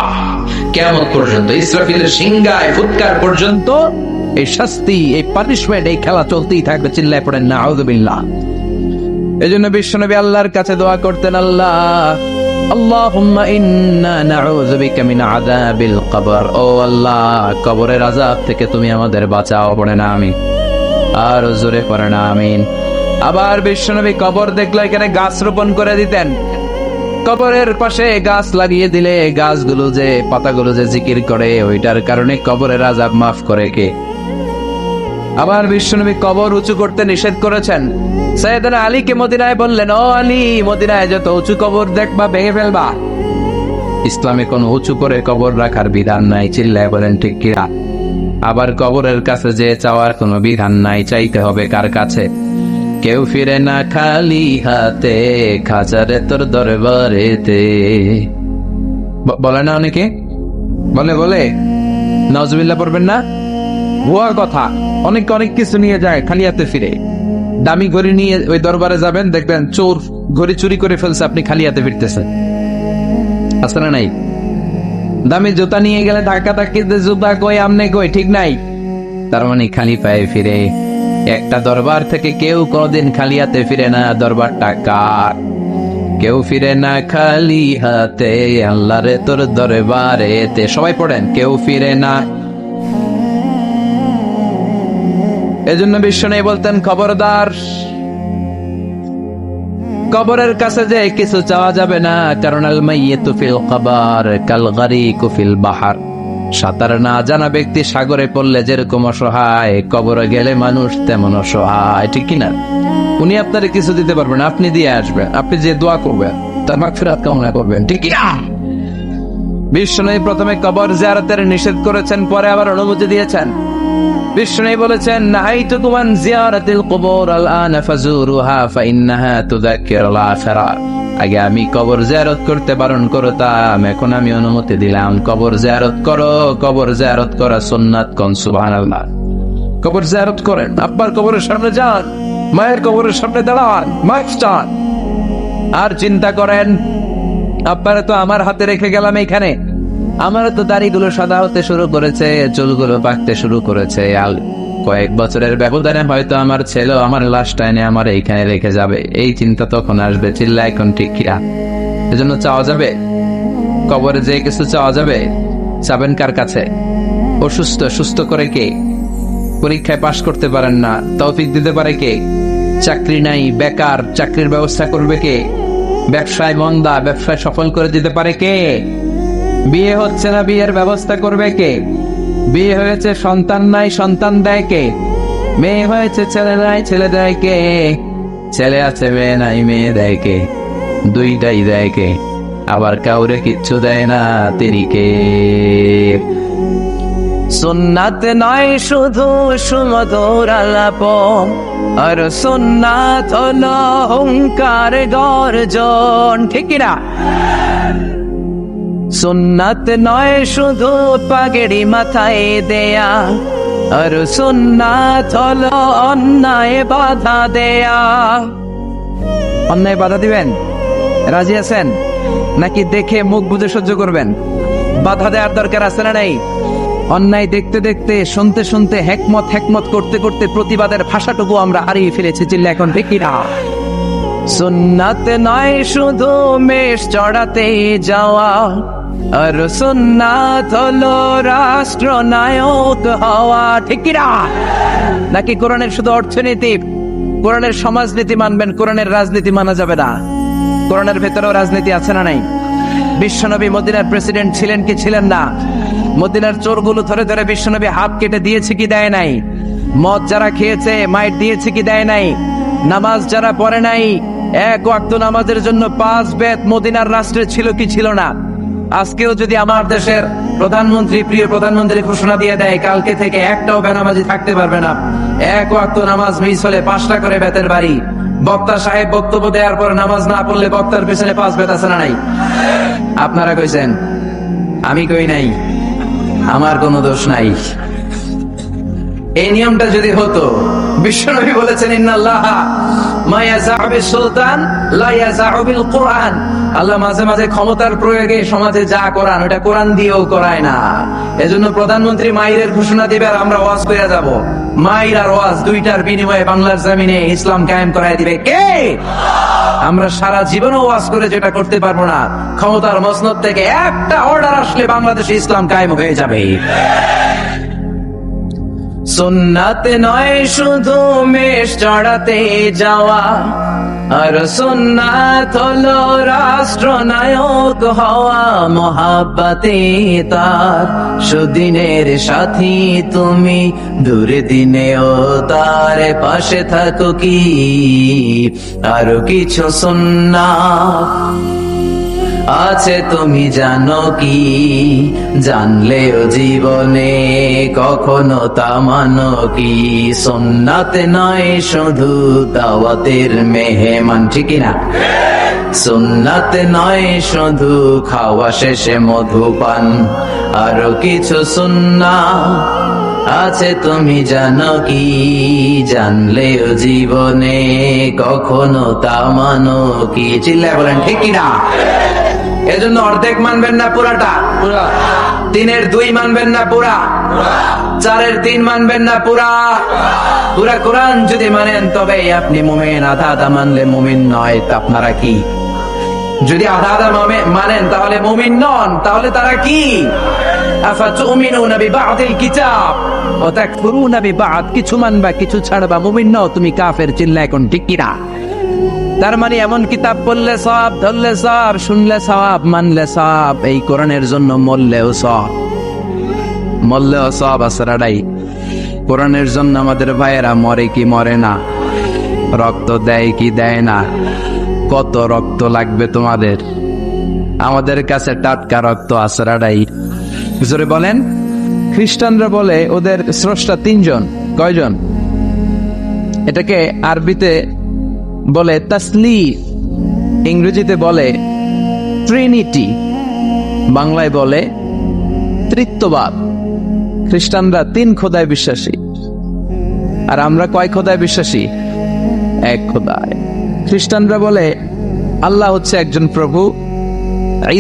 কিয়ামত পর্যন্ত, ইসরাফিলের সিংহায় ফুৎকার পর্যন্ত এই শাস্তি, এই পানিশমেন্ট, এই খেলা চলতেই থাকবে। চিল্লায় পড়েন না আউযুবিল্লাহ। এজন্য বিশ্বনবী আল্লাহর কাছে দোয়া করতেন, আল্লাহ, আল্লাহুম্মা ইন্না নাউযু বিকা মিন আযাবিল কবর, ও আল্লাহ, কবরের আযাব থেকে তুমি আমাদের বাঁচাও। পড়ে না আমিন, আর জোরে পড়ে না আমিন। আবার বিশ্বনবী কবর দেখলে এখানে গাছ রোপণ করে দিতেন। কবরের পাশে গাছ লাগিয়ে দিলে গাছগুলো যে পাতাগুলো যে জিকির করে, ওইটার কারণে কবরের আযাব মাফ করে কে? আবার বিশ্বনবী কবর উঁচু করতে নিষেধ করেছেন। সাইয়েদনা আলীকে মদিনায় বললেন, ও আলী, মদিনায় যত উঁচু কবর দেখবা ভেঙে ফেলবা। ইসলামে কোন উঁচু করে কবর রাখার বিধান নাই। চিল্লায় বলেন ঠিক কিনা? আবার কবরের কাছে যে চাওয়ার কোনো বিধান নাই, চাইতে হবে কার কাছে? কেউ ফিরে না খালি হাতে, খাজারে তোর দরবারেতে। বলে না অনেকে, বলে নাউজুবিল্লাহ পড়বেন না? ভুয়া কথা। অনেক কিছু নিয়ে যায়, খালি হাতে ফিরে। দামি ঘড়ি নিয়ে ওই দরবারে যাবেন, দেখবেন চোর ঘড়ি চুরি করে ফেলছে, আপনি খালি হাতে ফিরতেছেন। আছে না নাই? দামি জুতা নিয়ে গেলে ধাক্কা ধাক্কি, জুতা কই, আমনে কই, ঠিক নাই। তার মানে খালি পায়ে ফিরে। একটা দরবার থেকে কেউ কোনদিন খালি হাতে ফিরে না। দরবারটা কার? কেউ ফিরে না খালি হাতে, আল্লাহরে তোর দরবারেতে। সবাই পড়েন, কেউ ফিরে না। এজন্য বিষ্ণু বলতেন খবরদার, কবরের কাছে যে কিছু চাওয়া যাবে না, কারণ আল মাইয়িতু ফিল কবর কাল গারিকু ফিল বাহর। সাঁতার না জানা ব্যক্তি সাগরে পড়লে যেরকম অসহায়, কবরে গেলে মানুষ তেমন অসহায়, ঠিক কিনা? উনি আপনারে কিছু দিতে পারবেন, আপনি দিয়ে আসবেন, আপনি যে দোয়া করবেন তার মাগফিরাত কামনা করবেন, ঠিক কিনা? বিষ্ণু প্রথমে কবর জিয়ারতের নিষেধ করেছেন, পরে আবার অনুমতি দিয়েছেন। বিষ্ণু বলেছেন নাহাইতুকুম আন জিয়ারাতিল কুবুর আল-আনা ফাজুরুহা ফাইন্নাহা তুযাক্কিরুল আখিরাহ। আগে আমি কবর জিয়ারত করতে বারণ করতাম, এখন আমি অনুমতি দিলাম কবর জিয়ারত করো। কবর জিয়ারত করা সুন্নাত, কোন সুবহানাল্লাহ। কবর জিয়ারত করেন, আব্বার কবরের সামনে যান, মায়ের কবরের সামনে দাঁড়ান, মাইক চান, আর চিন্তা করেন আব্বারে তো আমার হাতে রেখে গেলাম এখানে, আমার তো দাড়িগুলো সাদা হতে শুরু করেছে, চুলগুলো পাকতে শুরু করেছে, আর কয়েক বছরের ব্যবধানে হয়তো আমার ছেলে আমার লাশটা এনে আমার এইখানে রেখে যাবে, এই চিন্তা তখন আসবে। চিল্লা এখন ঠিক কিনা? এজন্য চাওয়া যাবে কবরে যে কিছু চাওয়া যাবে। চাবেন কার কাছে? অসুস্থ, সুস্থ করে কে? পরীক্ষায় পাশ করতে পারেন না, তৌফিক দিতে পারে কে? চাকরি নাই, বেকার, চাকরির ব্যবস্থা করবে কে? ব্যবসায় মন্দা, ব্যবসায় সফল করে দিতে পারে কে? বিয়ে হচ্ছে না, বিয়ের ব্যবস্থা করবে কে? বিয়ে হয়েছে, সন্তান নাই, সন্তান দেয় কে? মেয়ে হয়েছে, ছেলে নাই, ছেলে দেয় কে? ছেলে আছে, মেয়ে নাই, মেয়ে দেয় কে? দুইটাই দেয় কে? আবার কাউরে কিচ্ছু দেয় না, তিনি কে? সুন্নাত নয় শুধু সুমধুর আলাপ, আর সুন্নাত হলো হুঙ্কার গর্জন, ঠিক কিনা? সুন্নাত নয় শুধু পাগড়ি মাথায় দেয়া, আর সুন্নাত হলো অন্যায় বাধা দেয়া। অন্যায় বাধা দিবেন? রাজি আছেন নাকি দেখে মুখ বুজে সহ্য করবেন? বাধা দেওয়ার দরকার আছে না নাই? অন্যায় দেখতে দেখতে, শুনতে শুনতে, হেকমত করতে করতে প্রতিবাদের ভাষাটুকু আমরা হারিয়ে ফেলেছি। চিল্লা এখন ঠিক কিনা? সুন্নাত নয় শুধু মেষ চড়াতে যাওয়া, আর সুন্নাত হলো রাষ্ট্রনায়ক হওয়া, ঠিক কিনা? নাকি কোরআনের শুধু অর্থনীতি, কোরআনের সমাজনীতি মানবেন, কোরআনের রাজনীতি মানা যাবে না? কোরআনের ভেতরেও রাজনীতি আছে না নাই? বিশ্বনবী মদিনার প্রেসিডেন্ট ছিলেন কি ছিলেন না? মদিনার চোরগুলো ধরে ধরে বিশ্বনবী হাত কেটে দিয়েছে কি দেয় নাই? মদ যারা খেয়েছে মাইট দিয়েছে কি দেয় নাই? নামাজ যারা পড়ে নাই, এক ওয়াক্ত নামাজের জন্য 5 বেত মদিনার রাষ্ট্রে ছিল কি ছিল না? আজকেও যদি আমার দেশের প্রধানমন্ত্রী, প্রিয় প্রধানমন্ত্রী ঘোষণা দিয়ে দেয় কালকে থেকে একটাও বেনামাজি থাকতে পারবে না, এক ওয়াক্ত নামাজ মিস হলে 5টা করে বেতের বাড়ি। বক্তা সাহেব বক্তব্য দেওয়ার পর নামাজ না পড়লে বক্তার পেছনে 5 বেত আছে না নাই? আপনারা কইছেন, আমি কই নাই, আমার কোনো দোষ নাই। এই নিয়মটা যদি হতো, বিশ্বনবী বলেছেন ইন্নাল্লাহা মা ইয়াযাউ বিস-সুলতান লা ইয়াযাউ বিল-কুরআন। আল্লাহ মাঝে মাঝে ক্ষমতার প্রয়োগে সমাজে যা করান ওটা কোরআন দিয়েও করায় না। এজন্য প্রধানমন্ত্রী মাইরের ঘোষণা দিবে আর আমরা ওয়াজ করে যাব। মাইর আর ওয়াজ দুইটার বিনিময়ে বাংলার জমিনে ইসলাম কায়েম করায় দিবে কে? আমরা সারা জীবনও ওয়াজ করে যেটা করতে পারবো না, ক্ষমতার মসনদ থেকে একটা অর্ডার আসলে বাংলাদেশে ইসলাম কায়েম হয়ে যাবে। সুন্নাত নয় শুধু মেষ চড়াতে যাওয়া, আর সুন্নাত হলো রাষ্ট্রনায়ক হওয়া। মহাব্বতে তার সুদিনের সাথী তুমি, দূরে দিনেও তার পাশে থাকো কি? আরো কিছু সুন্নাত আছে তুমি জানো কি? জানলেও জীবনে কখনো তা মানো কি? সুন্নাত নয় শুধু দাওয়াতের মেহমান, ঠিক না? সুন্নাত নয় শুধু খাওয়া শেষে মধুপান, আরো কিছু সুন্নাত আছে তুমি জানো কি? জানলেও জীবনে কখনো তা মানো কি? চিল্লায় বলেন ঠিক কিনা? এজন্য অর্ধেক মানবেন না পুরাটা, 3-এর 2 মানবেন না পুরা, 4-এর 3 মানবেন না পুরা। পুরা কোরআন যদি মানেন তবে আপনি মুমিন, আধা আধা মানলে মুমিন নয়। তা আপনারা কি? যদি আধা আধা মানেন তাহলে মুমিন নন। তাহলে তারা কি? আফাতুমিনুনা বিবাদিল কিতাব ওয়া তাকফুরুনা বিবাদ, কিছু মানবা কিছু ছাড়বা, মুমিন নও তুমি কাফের। চিল্লা এখন ঠিক কি না? তার মানে এমন কিতাব পড়লে সওয়াব, ধরলে সওয়াব, শুনলে সওয়াব, মানলে সওয়াব, এই কোরআনের জন্য মরলেও সওয়াব, মরলেও সওয়াব আসরাডাই। কোরআনের জন্য আমাদের ভাইয়েরা মরে কি মরে না, রক্ত দেয় কি দেয় না, কত রক্ত লাগবে তোমাদের? আমাদের কাছে টাটকা রক্ত আসরাডাই। জোরে বলেন। খ্রিস্টানরা বলে ওদের স্রষ্টা তিনজন। কয়জন? এটাকে আরবিতে বলে তাসলিফ, ইংরেজিতে বলে ট্রিনিটি, বাংলায় বলে ত্রিত্ববাদ। খ্রিস্টানরা 3 খোদায় বিশ্বাসী, আর আমরা কয় খোদায় বিশ্বাসী? 1 খোদায়। খ্রিস্টানরা বলে আল্লাহ হচ্ছে একজন প্রভু,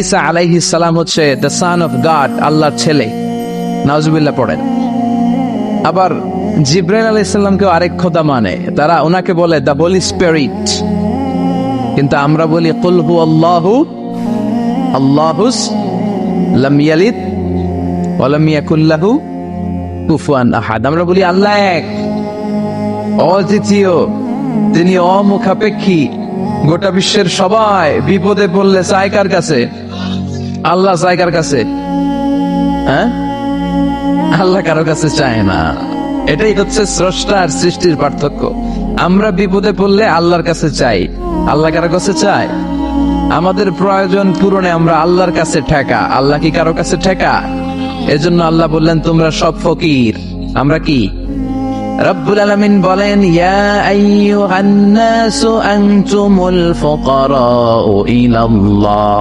ঈসা আলাইহিস সালাম হচ্ছে দ্য সন অফ গড, আল্লাহর ছেলে। নাউজুবিল্লাহ পড়েন। আবার জিব্রাইল আলাইহিস সালামকেও আরেক খোদা মানে, তারা ওনাকে বলে দ্য হোলি স্পিরিট। কিন্তু আমরা বলি কুল হু আল্লাহু আল্লাহুস লাম ইয়ালিদ ওয়া লাম ইয়াকুল লাহু কুফুয়ান আহাদ। আমরা বলি আল্লাহ এক, অদ্বিতীয়, তিনি অমুখাপেক্ষী। গোটা বিশ্বের সবাই বিপদে পড়লে চায় কার কাছে? আল্লাহ চায় কার কাছে? হ্যাঁ, আল্লাহ কারো কাছে চায় না। এটাই হচ্ছে স্রষ্টা আর সৃষ্টির পার্থক্য। আমরা বিপদে পড়লে আল্লাহর কাছে চাই, আল্লাহ কারো কাছে চায়। আমাদের প্রয়োজন পূরণে আমরা আল্লাহর কাছে ঠেকা, আল্লাহ কি কারো কাছে ঠেকা? এজন্য আল্লাহ বললেন তোমরা সব ফকির। আমরা কি? রব্বুল আলামিন বলেন ইয়া আইয়ুহান নাসু আনতুমুল ফুকারাউ ইলাল্লাহ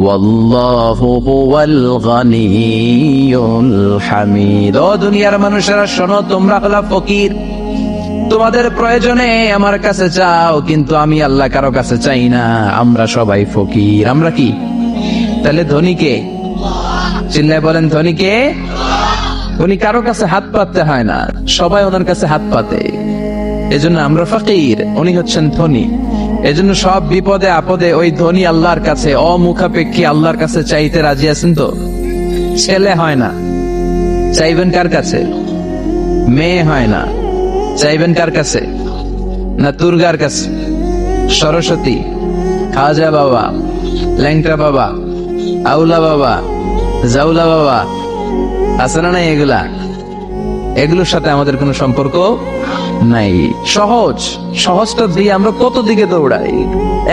ওয়াল্লাহু হুয়াল গানিয়ুল হামিদ। ও দুনিয়ার মানুষেরা শোনো, তোমরা হলো ফকির, তোমাদের প্রয়োজনে আমার কাছে চাও, কিন্তু আমি আল্লাহ কারো কাছে চাই না। আমরা সবাই ফকির। আমরা কি? তাহলে ধনীকে? চিল্লায় বলেন ধনীকে? উনি কারো কাছে হাত পাততে হয় না, সবাই ওনার কাছে হাত পাতে। এজন্য আমরা ফকির, উনি হচ্ছেন ধনী। এজন্য সব বিপদে আপদে ওই ধনী আল্লাহর কাছে, অমুখাপেক্ষী আল্লাহর কাছে চাইতে রাজি আছেন তো? ছেলে হয় না, চাইবেন কার কাছে? মেয়ে হয় না, চাইবেন কার কাছে? না দুর্গার কাছে, সরস্বতী, খাজা বাবা, ল্যাংটা বাবা, আউলা বাবা, জাউলা বাবা, আছে না? নাই এগুলা, এগুলোর সাথে আমাদের কোনো সম্পর্ক নাই। সহজ, সহজটা দিয়ে আমরা কত দিকে দৌড়াই।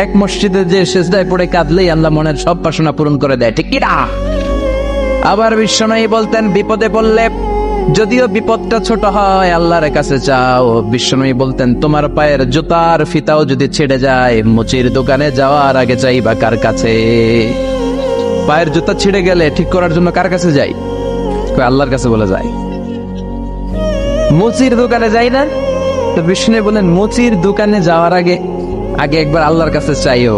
এক মসজিদে যে সেজদায় পড়ে কাঁদলেই আল্লাহ মনের সব বাসনা পূরণ করে দেয়, ঠিক কি না? আবার বিশ্বনবী বলতেন বিপদে পড়লে, যদিও বিপদটা ছোট হয়, আল্লাহর কাছে চাও। বিশ্বনবী বলতেন তোমার পায়ের জুতার ফিতাও যদি ছেড়ে যায়, মুচির দোকানে যাওয়ার আগে চাইবা কার কাছে? পায়ের জুতা ছিঁড়ে গেলে ঠিক করার জন্য কার কাছে যাই? আল্লাহর কাছে বলে যায়। মুচির দোকানে যাই না? তো বিষ্ণু বলেন মুচির দোকানে যাওয়ার আগে আগে একবার আল্লাহর কাছে চাইও।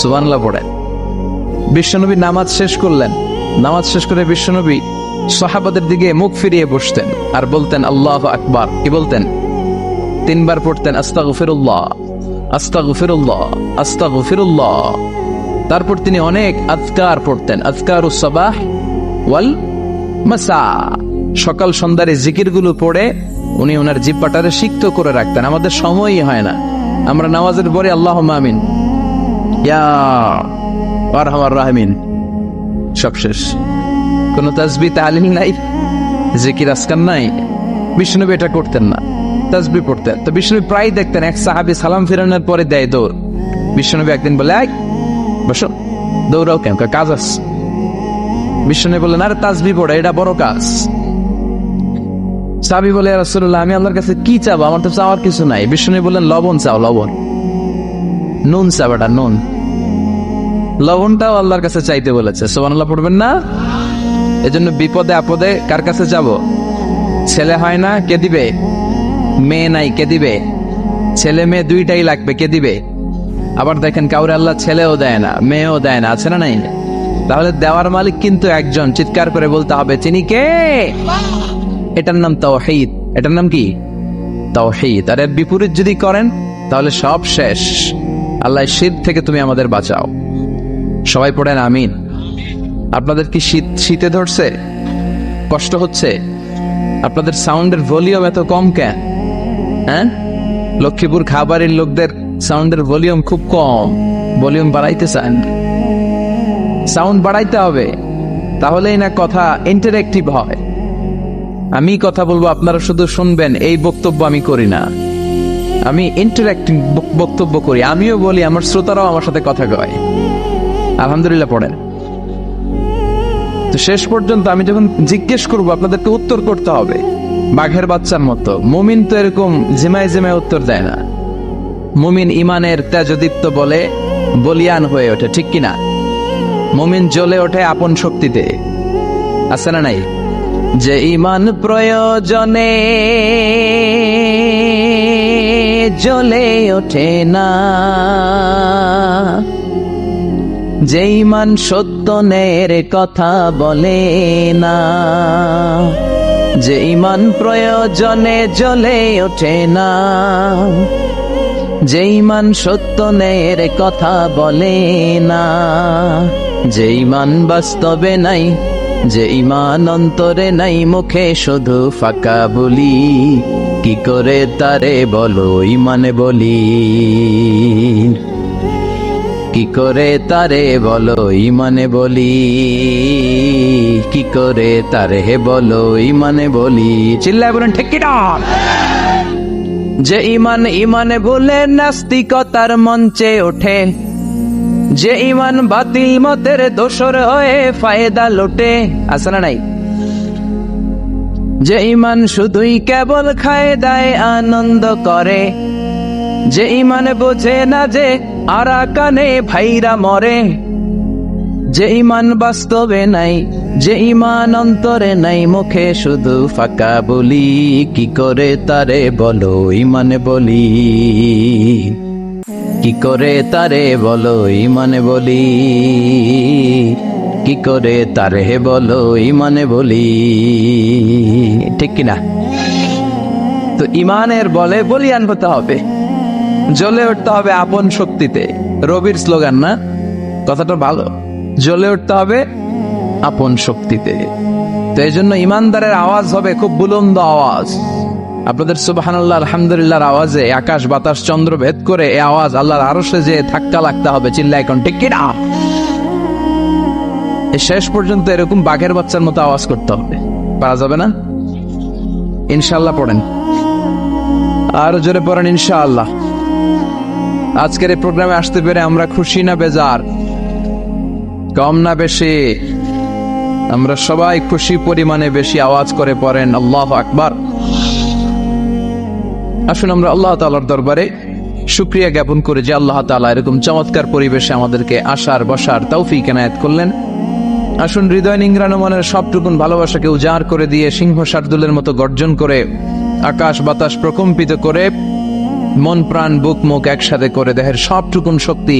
সুবহানাল্লাহ পড়েন। বিশ্বনবী নামাজ শেষ করলেন, নামাজ শেষ করে বিশ্বনবী সাহাবাদের দিকে মুখ ফিরিয়ে বসতেন আর বলতেন আল্লাহু আকবার। কি বলতেন? 3 বার পড়তেন আস্তাগফিরুল্লাহ, আস্তাগফিরুল্লাহ, আস্তাগফিরুল্লাহ। তারপর তিনি অনেক আযকার পড়তেন, আযকারুস সাবাহ ওয়াল মাসা। সকাল সন্ধ্যার জিকিরগুলো পড়ে উনি ওনার জিহ্বাটারে সিক্ত করে রাখতেন। আমাদের সময়ই হয় না, আমরা নামাজের পরে আল্লাহুম্মা আমিন, ইয়া আরহামার রাহিমিন, সব শেষ। কোন তাসবিহ তাহলিল নাই, জিকির আজকার নাই। বিষ্ণুনবী এটা করতেন না, তাসবিহ পড়তেন। তো বিষ্ণুনবী প্রায় দেখতেন এক সাহাবী সালাম ফিরানোর পরে দেয় দৌড়। বিষ্ণুনবী একদিন বলে আয় বসো, দৌড়াও কেন? কাজ আছে। বিষ্ণুনবী বললেন আরে তাসবিহ পড়ে, এটা বড় কাজ। সাহাবী বলে ইয়া রাসূলুল্লাহ আমি আল্লাহর কাছে কি চাবো? আমার তো চাওয়ার কিছু নাই। বিষ্ণুনবী বললেন লবণ চাও, লবণ, নুন চাও, এটা নুন। লবণটাও আল্লাহর কাছে চাইতে বলেছে। সুবহানাল্লাহ পড়বেন না? এজন্য বিপদে আপদে কার কাছে যাব? ছেলে হয় না, কে দিবে? মেয়ে নাই, কে দিবে? ছেলে মেয়ে দুইটাই লাগবে, কে দিবে? আবার দেখেন কাউরে আল্লাহ ছেলেও দেয় না, মেয়েও দেয় না, আছে না নাই? তাহলে দেওয়ার মালিক কিন্তু একজন। চিৎকার করে বলতে হবে তিনি কে? এটার নাম তাওহীদ। এটার নাম কি? তাওহীদ। আর এর বিপরীত যদি করেন তাহলে সব শেষ। আল্লাহ শিরক থেকে তুমি আমাদের বাঁচাও। সবাই পড়েন আমিন। আপনাদের কি শীতে ধরছে? কষ্ট হচ্ছে? আপনাদের সাউন্ডের ভলিউম এত কম কেন? হ্যাঁ, লক্ষ্মীপুর খাবারের লোকদের সাউন্ডের ভলিউম খুব কম। ভলিউম বাড়াইতে চান? সাউন্ড বাড়াইতে হবে, তাহলেই না কথা ইন্টারেক্টিভ হয়। আমি কথা বলবো, আপনারা শুধু শুনবেন, এই বক্তব্য আমি করি না। আমি ইন্টারেক্টিভ বক্তব্য করি, আমিও বলি, আমার শ্রোতারাও আমার সাথে কথা কয়। আলহামদুলিল্লাহ পড়েন। তো শেষ পর্যন্ত আমি যখন জিজ্ঞেস করবো, আপনাদেরকে উত্তর করতে হবে বাঘের বাচ্চার মতো। মুমিন তো এরকম জিমায় জিমায় উত্তর দেয় না। মুমিন ইমানের তেজদীপ্ত বলে বলিয়ান হয়ে ওঠে, ঠিক কিনা? মুমিন জ্বলে ওঠে আপন শক্তিতে, আছে না নাই? যে ইমান প্রয়োজনে জ্বলে ওঠে না, যে ইমান সত্য ন্যায়ের কথা বলে না, যে ইমান প্রয়োজনে জ্বলে ওঠে না, যে ইমান সত্য ন্যায়ের কথা বলে না, যে ইমান বাস্তবে নাই, যে ইমান অন্তরে নাই, মুখে শুধু ফাঁকা বলি, কি করে তারে বলো ইমানে বলি, কি করে তারে বলো ইমানে বলি, কি করে তারে বলো ইমানে বলি। চিল্লায় বলেন ঠিক কি না? যে ইমান ইমানে বলে নাস্তিকতার মঞ্চে ওঠে, যে ইমান বাতিল মতের দোসর হয়ে ফায়দা লোটে, আছে না নাই? যে ইমান শুধুই কেবল খায় দায় আনন্দ করে, যে ইমান বোঝে না যে আরাকানে ভাইরা মরে, যে ইমান বাস্তবে নাই, যে ইমান অন্তরে নাই, মুখে শুধু ফাঁকা বলি, কি করে তারে বলো ইমানে বলি, কি করে তারে বলো ইমানে বলি, কি করে তারে বলো ইমানে বলি, ঠিক কিনা? তো ইমানের বলে বলিয়ান হতে হবে, জ্বলে উঠতে হবে আপন শক্তিতে। রবির স্লোগান না? কথাটা ভালো, জ্বলে উঠতে হবে আপন শক্তিতে। তো এই জন্য ইমানদারের আওয়াজ হবে খুব বুলন্দ আওয়াজ। আপনাদের সুবহানাল্লাহ আলহামদুলিল্লাহর আওয়াজে আকাশ বাতাস চন্দ্র ভেদ করে এই আওয়াজ আল্লাহর আরশে যে ধাক্কা লাগতে হবে। চিল্লা এখন ঠিক কি না? শেষ পর্যন্ত এরকম বাঘের বাচ্চার মতো আওয়াজ করতে হবে। পারা যাবে না? ইনশাআল্লাহ পড়েন, আর জোরে পড়েন ইনশাআল্লাহ। আজকের এই প্রোগ্রামে আসতে পেরে আমরা খুশি না বেজার? কম না বেশি? আমরা সবাই খুশি পরিমাণে বেশি আওয়াজ করে পড়েন আল্লাহু আকবার। আসুন আমরা আল্লাহ তাআলার দরবারে শুকরিয়া জ্ঞাপন করে যে আল্লাহ তাআলা এরকম চমৎকার পরিবেশে আমাদেরকে আসার বসার তৌফিক এনায়েত করলেন। আসুন হৃদয় নিংড়ানো মনের সবটুকুন ভালোবাসাকে উজাড় করে দিয়ে সিংহ শার্দুলের মতো গর্জন করে আকাশ বাতাস প্রকম্পিত করে মন প্রাণ বুক মুখ একসাথে করে দেহের সবটুকুন শক্তি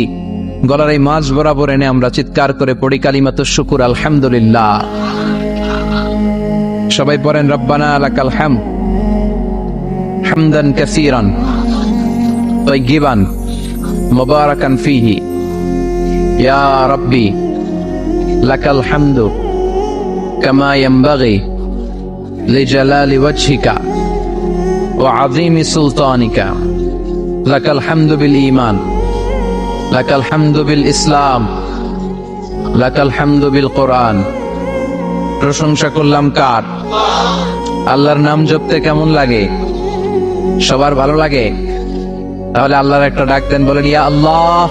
গলার এই মাঝ বরাবর এনে আমরা চিৎকার করে পড়ি কালিমাতুশ শুকুর আলহামদুলিল্লাহ। সবাই পড়েন রব্বানা লাকাল হামদ হামদান কাসীরান তাইয়িবান মুবারাকান ফীহি ইয়া রাব্বি লাকাল হামদু কামা ইয়ানবাগি লিজালালি ওয়াজহিকা ওয়া আযীমি সুলতানিকা লাকাল হামদু বিল ঈমান লাকাল হামদু বিল ইসলাম লাকাল হামদু বিল কোরআন। প্রশংসা করলাম কার? আল্লাহর নাম জপতে কেমন লাগে? সবার ভালো লাগে? তাহলে আল্লাহর একটা ডাক দেন, বলেন ইয়া আল্লাহ।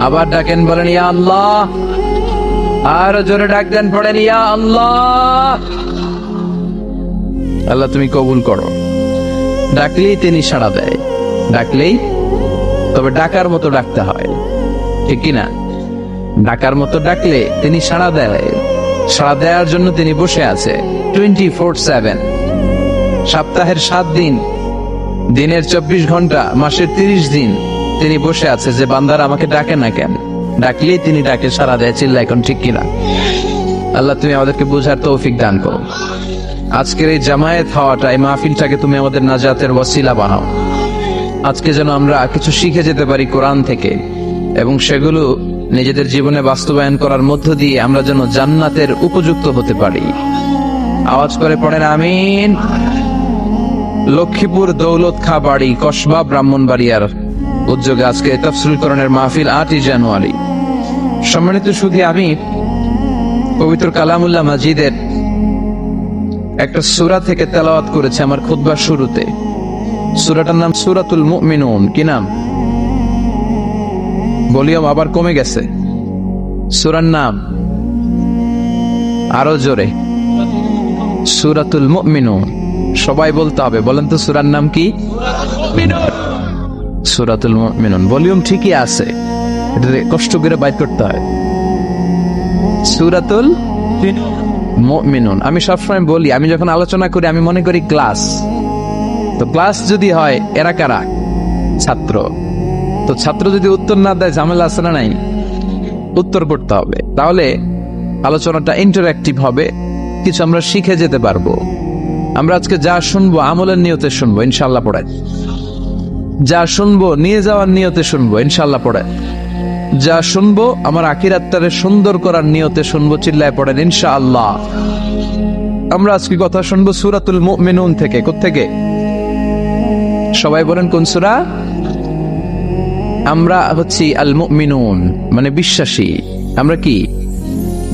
আবার ডাকেন, বলেন ইয়া আল্লাহ। আর জোরে ডাক দেন, পড়েন ইয়া আল্লাহ। আল্লাহ তুমি কবুল করো। ডাকলেই তিনি সাড়া দেয়, ডাকলেই। তবে ডাকার মতো ডাকতে হয়, ঠিক কিনা? ডাকার মতো ডাকলে তিনি সাড়া দেয়। সাড়া দেওয়ার জন্য তিনি বসে আছে 24/7, সপ্তাহের 7 দিন, দিনের 24 ঘন্টা, মাসের 30 দিন তিনি বসে আছে যে বান্দারা আমাকে ডাকে না কেন? ডাকলেই তিনি ডাকে সাড়া দেয়। চিল্লা এখন ঠিক কিনা? আল্লাহ তুমি আমাদেরকে বুঝার তৌফিক দান করো। আজকের এই জামায়াত হওয়াটা, এই মাহফিলটাকে তুমি আমাদের নাজাতের ওয়াসিলা বানাও। আজকে যেন আমরা কিছু শিখে যেতে পারি কোরআন থেকে, এবং সেগুলো নিজেদের জীবনে বাস্তবায়ন করার মধ্য দিয়ে আমরা যেন জান্নাতের উপযুক্ত হতে পারি। আওয়াজ করে পড়েন আমিন। লক্ষ্মীপুর দৌলত খা বাড়ি কসবা ব্রাহ্মণবাড়িয়ার উদ্যোগে আজকে তাফসীরুল কোরআনের মাহফিল 8ই জানুয়ারি। সম্মানিত সুধী, আমি পবিত্র কালামুল্লাহ মাজিদের একটা সূরা থেকে তেলাওয়াত করেছি আমার খুতবার শুরুতে। সূরাটার নাম সূরাতুল মুমিনুন। কি নাম? ভলিউম আবার কমে গেছে। সূরার নাম আরো জোরে, সূরাতুল মুমিনুন। সবাই বলতে হবে, বলেন তো সূরার নাম কি? সূরাতুল মুমিনুন। ভলিউম ঠিকই আছে, এটা কষ্ট করে বাইর করতে হয়। সূরাতুল মুমিনুন। আমি সবসময় বলি, আমি যখন আলোচনা করি আমি মনে করি ক্লাস। তো ক্লাস যদি হয়, এরা কারা? ছাত্র। তো ছাত্র যদি উত্তর না দেয় ঝামেলা আছে না নাই? উত্তর করতে হবে, তাহলে আলোচনাটা ইন্টারঅ্যাক্টিভ হবে, কিছু আমরা শিখে যেতে পারবো। আমরা আজকে যা শুনবো আমলের নিয়তে শুনবো, ইনশাআল্লাহ পড়ায়। যা শুনবো নিয়ে যাওয়ার নিয়তে শুনবো, ইনশাআল্লাহ পড়ায়। যা শুনবো আমার আখিরাতটারে সুন্দর করার নিয়তে শুনবো, চিল্লায় পড়েন ইনশাআল্লাহ। আমরা আজকে কথা শুনবো সূরাতুল মুমিনুন থেকে। কোত্থেকে? সবাই বলেন কোন সূরা? আমরা হচ্ছি আল মুমিনুন, মানে বিশ্বাসী। আমরা কি?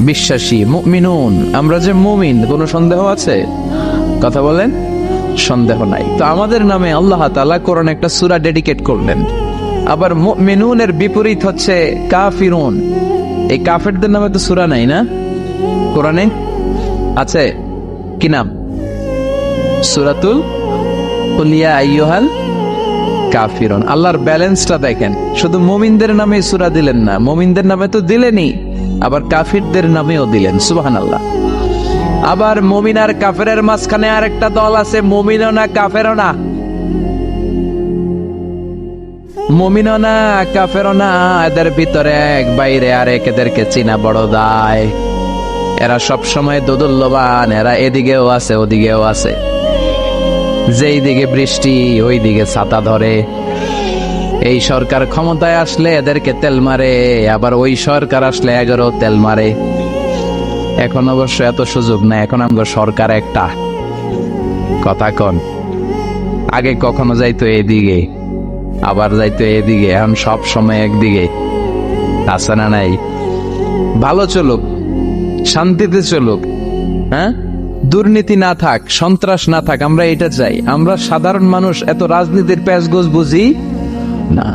বিশ্বাসী। মুমিনুন, আমরা যে মুমিন, কোনো সন্দেহ আছে? কথা বলেন, সন্দেহ নাই। তো আমাদের নামে আল্লাহ তাআলা কোরআন একটা সূরা ডেডিকেট করলেন। আবার মুমিনুনের বিপরীত হচ্ছে কাফিরুন। এই কাফেরদের নামে তো সূরা নাই না কোরআনে? আছে। কি নাম? সূরাতুল কুল ইয়া আইয়ুহাল কাফিরুন। আল্লাহর ব্যালেন্সটা দেখেন, শুধু মুমিনদের নামে সূরা দিলেন না, মুমিনদের নামে তো দিলেনই, আবার কাফিরদের নামেও দিলেন। সুবহানাল্লাহ। আবার মুমিন আর কাফেরের মাঝখানে আরেকটা দল আছে, মুমিনও না কাফেরও না। মুমিনও না কাফেরও না, এদের ভিতরে এক, বাইরে আরেক, এদেরকে চিনা বড় দায়। এরা সব সময় দোদুল্যবান, এরা এদিকেও আছে ওদিকেও আছে। যেই দিকে বৃষ্টি ওই দিকে ছাতা ধরে। এই সরকার ক্ষমতায় আসলে এদেরকে তেল মারে, আবার ওই সরকার আসলে 11 তেল মারে। এখন অবশ্য এত সুযোগ নাই, এখন আমরা সরকার একটা। কথা কন। আগে কখনো যাইতো এদিকে, আবার যাইতো এদিকে, এখন সব সময় একদিকে। আছে না নাই? ভালো চলুক, শান্তিতে চলুক, হ্যাঁ, দুর্নীতি না থাক, সন্ত্রাস না থাক, আমরা এটা চাই। আমরা সাধারণ মানুষ এত রাজনীতির প্যাচগোছ বুঝি না।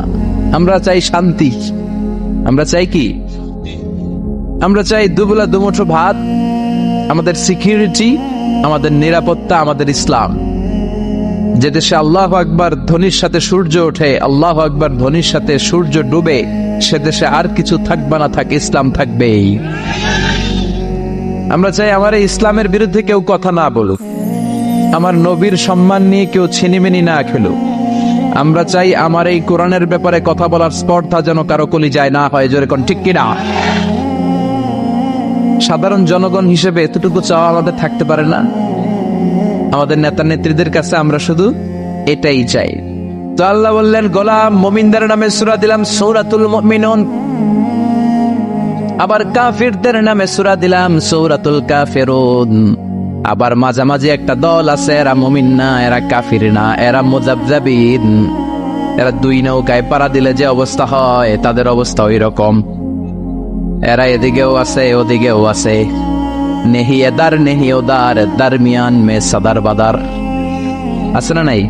আমরা চাই শান্তি। আমরা চাই কি? আমরা চাই দুবেলা দুমুঠো ভাত, আমাদের সিকিউরিটি, আমাদের নিরাপত্তা, আমাদের ইসলাম। যে দেশে আল্লাহু আকবার ধ্বনির সাথে সূর্য ওঠে, আল্লাহু আকবার ধ্বনির সাথে সূর্য ডুবে, সে দেশে আর কিছু থাকবে না থাক, ইসলাম থাকবেই। আমরা চাই আমার এই ইসলামের বিরুদ্ধে কেউ কথা না বলুক, আমার নবীর সম্মান নিয়ে কেউ ছিনিমিনি না খেলুক। আমরা চাই আমার এই কোরআনের ব্যাপারে কথা বলার স্পর্ধা যেন কারো কলিজায় না হয়। জোরে কোন ঠিক কিনা? সাধারণ জনগণ হিসেবে এতটুকু চাওয়া আমাদের থাকতে পারে না? আমাদের নেতা নেত্রীদের কাছে আমরা শুধু এটাই চাই। তো আল্লাহ বললেন, গোলাম মুমিনদের নামে সূরা দিলাম সূরাতুল মুমিনুন, আবার কাফিরদের নামে সূরা দিলাম সূরাতুল কাফিরুন। আবার মাঝামাঝি একটা দল আছে, এরা মুমিন না, এরা কাফির না, এরা মুজাবজাবিন। এরা দুই নৌকায় পাড়া দিলে যে অবস্থা হয়, তাদের অবস্থা ওই রকম। এরা এদিকেও আছে ওদিকেও আছে, নেহি এদার নেহি ওদার, দারমিয়ান মে সাদার বাদার। আছে না নাই?